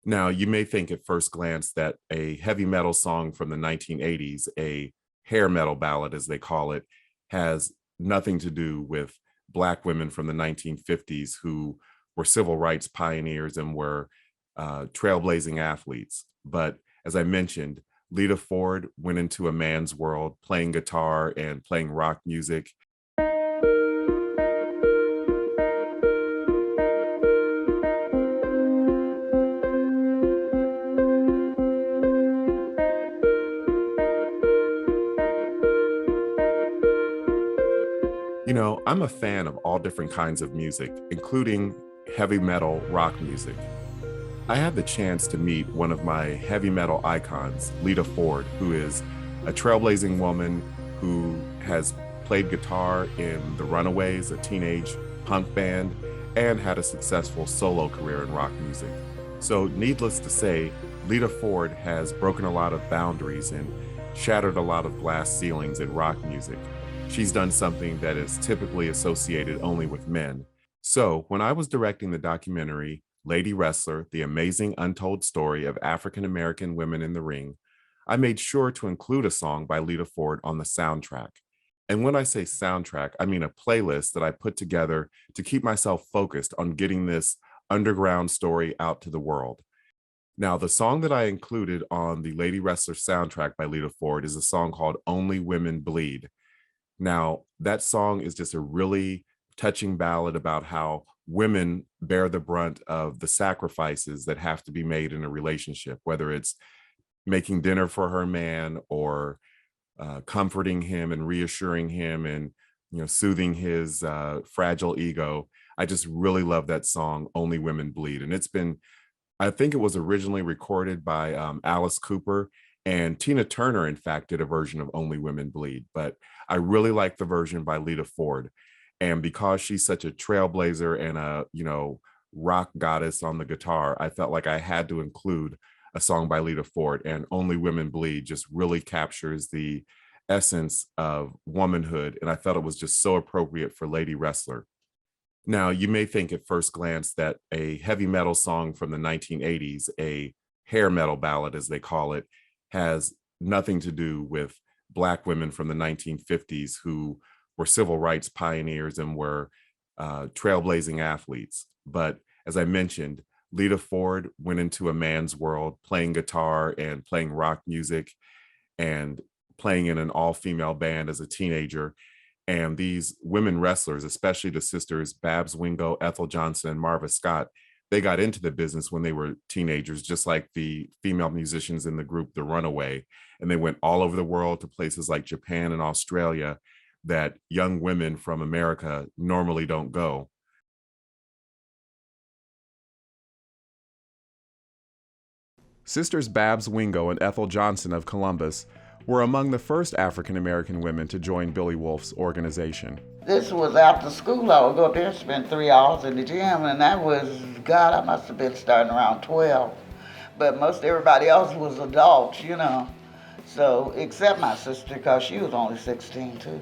Now, you may think at first glance that a heavy metal song from the 1980s, a hair metal ballad, as they call it, has nothing to do with Black women from the 1950s who were civil rights pioneers and were trailblazing athletes. But as I mentioned, Leta Ford went into a man's world playing guitar and playing rock music. You know, I'm a fan of all different kinds of music, including heavy metal rock music. I had the chance to meet one of my heavy metal icons, Leta Ford, who is a trailblazing woman who has played guitar in the Runaways, a teenage punk band, and had a successful solo career in rock music. So needless to say, Leta Ford has broken a lot of boundaries and shattered a lot of glass ceilings in rock music. She's done something that is typically associated only with men. So when I was directing the documentary, Lady Wrestler, The Amazing Untold Story of African American Women in the Ring, I made sure to include a song by Leta Ford on the soundtrack. And when I say soundtrack, I mean a playlist that I put together to keep myself focused on getting this underground story out to the world. Now, the song that I included on the Lady Wrestler soundtrack by Leta Ford is a song called Only Women Bleed. Now, that song is just a really touching ballad about how women bear the brunt of the sacrifices that have to be made in a relationship, whether it's making dinner for her man or comforting him and reassuring him and soothing his fragile ego. I just really love that song, Only Women Bleed. And I think it was originally recorded by Alice Cooper, and Tina Turner, in fact, did a version of Only Women Bleed. But I really like the version by Leta Ford. And because she's such a trailblazer and a, rock goddess on the guitar, I felt like I had to include a song by Leta Ford. And Only Women Bleed just really captures the essence of womanhood. And I felt it was just so appropriate for Lady Wrestler. Now, you may think at first glance that a heavy metal song from the 1980s, a hair metal ballad, as they call it, has nothing to do with Black women from the 1950s who were civil rights pioneers and were trailblazing athletes. But as I mentioned, Leta Ford went into a man's world playing guitar and playing rock music and playing in an all-female band as a teenager. And these women wrestlers, especially the sisters Babs Wingo, Ethel Johnson, and Marva Scott, they got into the business when they were teenagers, just like the female musicians in the group The Runaway. And they went all over the world to places like Japan and Australia that young women from America normally don't go. Sisters Babs Wingo and Ethel Johnson of Columbus were among the first African-American women to join Billy Wolf's organization. This was after school. I would go up there and spend 3 hours in the gym, and that was, God, I must have been starting around 12. But most everybody else was adults, So, except my sister, because she was only 16 too.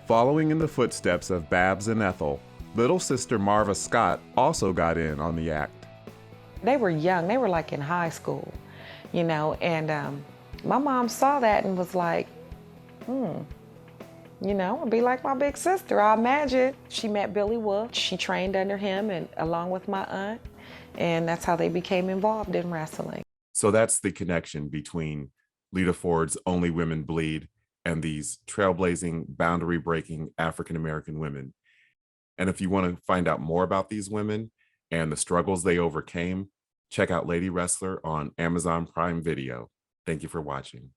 Following in the footsteps of Babs and Ethel, little sister Marva Scott also got in on the act. They were young. They were like in high school, and my mom saw that and was like, I'll be like my big sister, I imagine. She met Billy Wolf. She trained under him and along with my aunt, and that's how they became involved in wrestling. So that's the connection between Leta Ford's Only Women Bleed and these trailblazing, boundary-breaking African-American women. And if you want to find out more about these women and the struggles they overcame, check out Lady Wrestler on Amazon Prime Video. Thank you for watching.